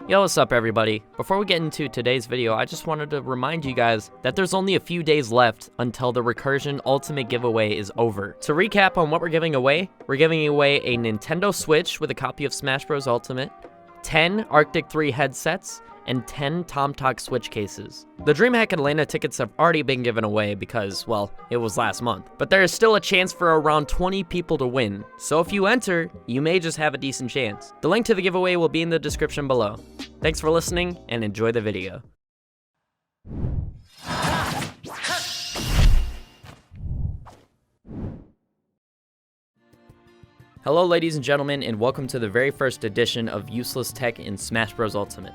Yo, what's up everybody? Before we get into today's video, I just wanted to remind you guys that there's only a few days left until the Recursion Ultimate giveaway is over. To recap on what we're giving away a Nintendo Switch with a copy of Smash Bros. Ultimate, 10 Arctic 3 headsets, and 10 Tomtock Switch cases. The DreamHack Atlanta tickets have already been given away because, well, it was last month. But there is still a chance for around 20 people to win, so if you enter, you may just have a decent chance. The link to the giveaway will be in the description below. Thanks for listening, and enjoy the video. Hello ladies and gentlemen, and welcome to the very first edition of Useless Tech in Smash Bros. Ultimate.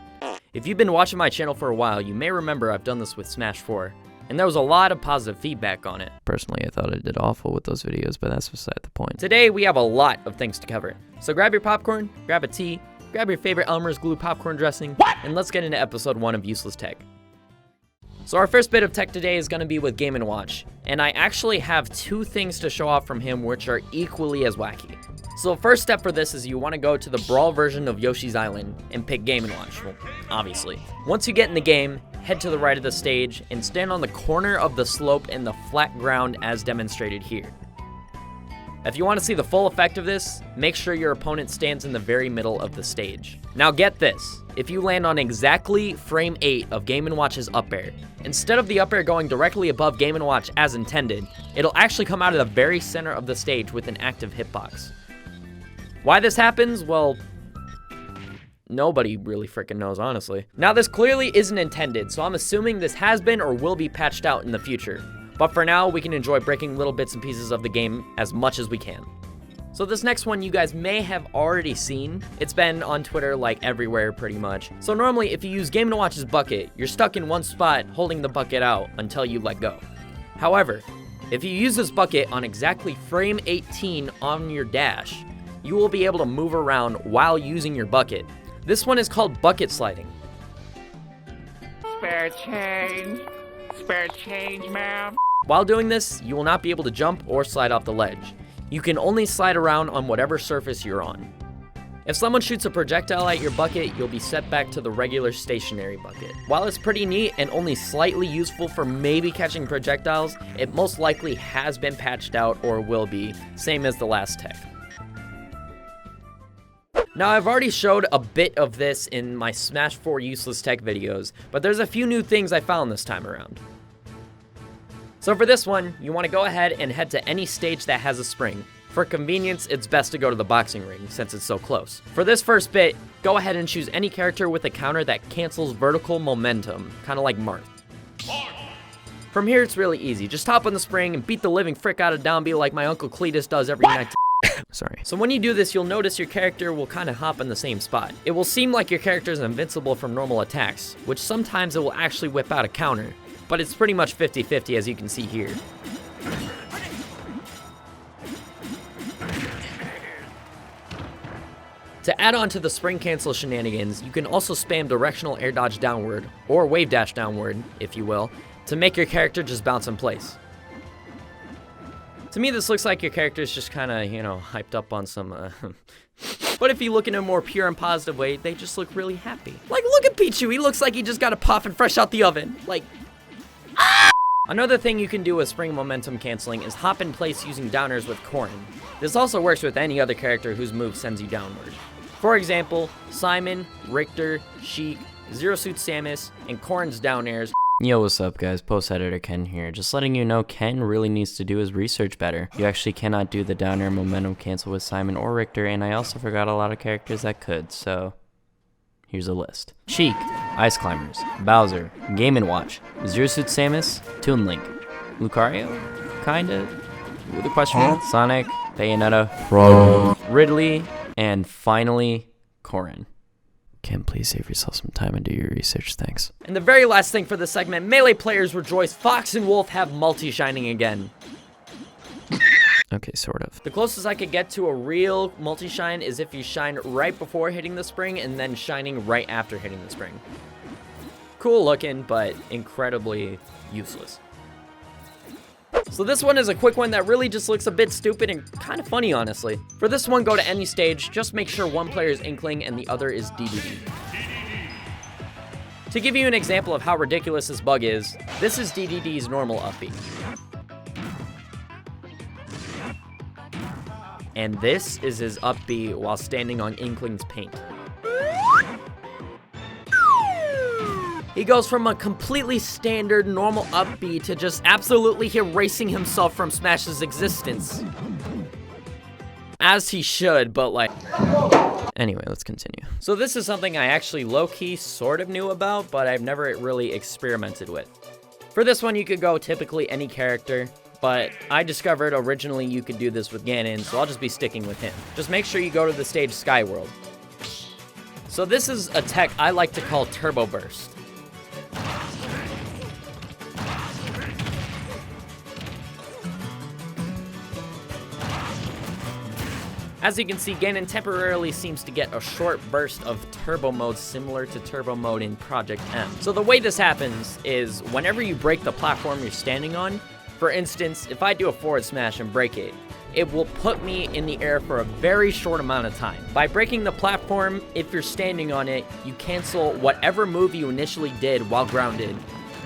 If you've been watching my channel for a while, you may remember I've done this with Smash 4, and there was a lot of positive feedback on it. Personally, I thought I did awful with those videos, but that's beside the point. Today, we have a lot of things to cover. So grab your popcorn, grab a tea, grab your favorite Elmer's Glue popcorn dressing, and let's get into episode 1 of Useless Tech. So our first bit of tech today is going to be with Game & Watch, and I actually have 2 things to show off from him which are equally as wacky. So the first step for this is you want to go to the Brawl version of Yoshi's Island and pick Game & Watch, well, obviously. Once you get in the game, head to the right of the stage and stand on the corner of the slope in the flat ground as demonstrated here. If you want to see the full effect of this, make sure your opponent stands in the very middle of the stage. Now get this, if you land on exactly frame 8 of Game & Watch's up air, instead of the up air going directly above Game & Watch as intended, it'll actually come out of the very center of the stage with an active hitbox. Why this happens? Well, nobody really freaking knows, honestly. Now, this clearly isn't intended, so I'm assuming this has been or will be patched out in the future. But for now, we can enjoy breaking little bits and pieces of the game as much as we can. So this next one you guys may have already seen. It's been on Twitter like everywhere pretty much. So normally if you use Game & Watch's bucket, you're stuck in one spot holding the bucket out until you let go. However, if you use this bucket on exactly frame 18 on your dash, you will be able to move around while using your bucket. This one is called bucket sliding. Spare change, ma'am. While doing this, you will not be able to jump or slide off the ledge. You can only slide around on whatever surface you're on. If someone shoots a projectile at your bucket, you'll be set back to the regular stationary bucket. While it's pretty neat and only slightly useful for maybe catching projectiles, it most likely has been patched out or will be, same as the last tech. Now, I've already showed a bit of this in my Smash 4 Useless Tech videos, but there's a few new things I found this time around. So for this one, you want to go ahead and head to any stage that has a spring. For convenience, it's best to go to the boxing ring since it's so close. For this first bit, go ahead and choose any character with a counter that cancels vertical momentum, kind of like Marth. From here, it's really easy. Just hop on the spring and beat the living frick out of Downbeat like my Uncle Cletus does every night. Sorry. So when you do this, you'll notice your character will kind of hop in the same spot. It will seem like your character is invincible from normal attacks, which sometimes it will actually whip out a counter, but it's pretty much 50-50 as you can see here. To add on to the spring cancel shenanigans, you can also spam directional air dodge downward, or wave dash downward, if you will, to make your character just bounce in place. To me, this looks like your character is just kind of, you know, hyped up on some, But if you look in a more pure and positive way, they just look really happy. Like, look at Pichu, he looks like he just got a poppin' fresh out the oven. Like, ah! Another thing you can do with spring momentum canceling is hop in place using downers with Kwon. This also works with any other character whose move sends you downward. For example, Simon, Richter, Sheik, Zero Suit Samus, and Korn's down airs. Yo, what's up guys, post editor Ken here. Just letting you know Ken really needs to do his research better. You actually cannot do the down air momentum cancel with Simon or Richter, and I also forgot a lot of characters that could, so here's a list. Sheik, Ice Climbers, Bowser, Game & Watch, Zero Suit Samus, Toon Link, Lucario, kinda, with a question mark, Sonic, Bayonetta, Ridley, and finally, Corrin. Ken, please save yourself some time and do your research, thanks. And the very last thing for this segment, Melee players rejoice, Fox and Wolf have multi-shining again. Okay, sort of. The closest I could get to a real multi-shine is if you shine right before hitting the spring and then shining right after hitting the spring. Cool looking, but incredibly useless. So this one is a quick one that really just looks a bit stupid and kind of funny, honestly. For this one, go to any stage, just make sure one player is Inkling and the other is Dedede. To give you an example of how ridiculous this bug is, this is Dedede's normal up B. And this is his up B while standing on Inkling's paint. He goes from a completely standard normal up B to just absolutely erasing himself from Smash's existence. As he should, but like... Anyway, let's continue. So this is something I actually low-key sort of knew about, but I've never really experimented with. For this one, you could go typically any character, but I discovered originally you could do this with Ganon, so I'll just be sticking with him. Just make sure you go to the stage Skyworld. So this is a tech I like to call Turbo Burst. As you can see, Ganon temporarily seems to get a short burst of turbo mode similar to turbo mode in Project M. So the way this happens is whenever you break the platform you're standing on, for instance, if I do a forward smash and break it, it will put me in the air for a very short amount of time. By breaking the platform, if you're standing on it, you cancel whatever move you initially did while grounded,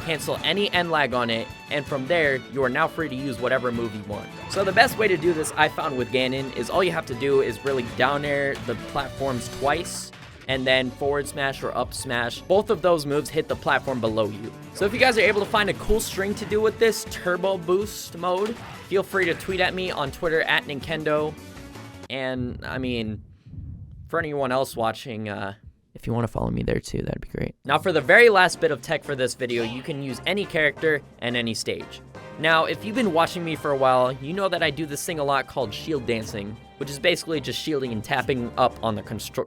cancel any end lag on it, and from there, you are now free to use whatever move you want. So the best way to do this, I found with Ganon, is all you have to do is really down air the platforms twice, and then forward smash or up smash. Both of those moves hit the platform below you. So if you guys are able to find a cool string to do with this turbo boost mode, feel free to tweet at me on Twitter at Nintendo. And I mean, for anyone else watching, if you want to follow me there too, that'd be great. Now for the very last bit of tech for this video, you can use any character and any stage. Now, if you've been watching me for a while, you know that I do this thing a lot called shield dancing, which is basically just shielding and tapping up on the control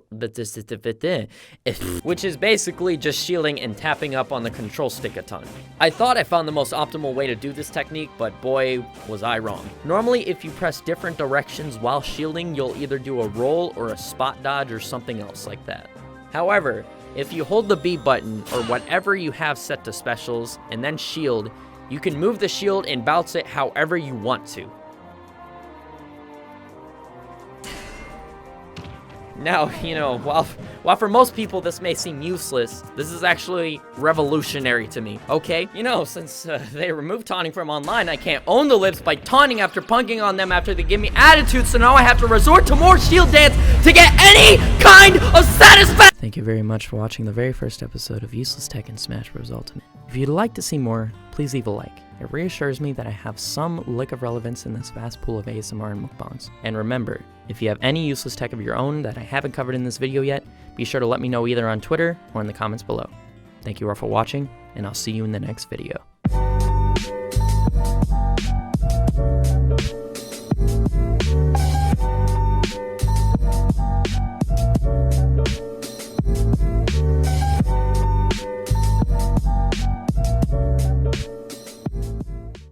stick a ton. I thought I found the most optimal way to do this technique, but boy, was I wrong. Normally, if you press different directions while shielding, you'll either do a roll or a spot dodge or something else like that. However, if you hold the B button or whatever you have set to specials and then shield, you can move the shield and bounce it however you want to. Now, you know, while for most people this may seem useless, this is actually revolutionary to me, okay? You know, since they removed taunting from online, I can't own the lips by taunting after punking on them after they give me attitude, so now I have to resort to more shield dance to get any kind of satisfaction! Thank you very much for watching the very first episode of Useless Tech in Smash Bros. Ultimate. If you'd like to see more, please leave a like. It reassures me that I have some lick of relevance in this vast pool of ASMR and mukbangs. And remember, if you have any useless tech of your own that I haven't covered in this video yet, be sure to let me know either on Twitter or in the comments below. Thank you all for watching, and I'll see you in the next video.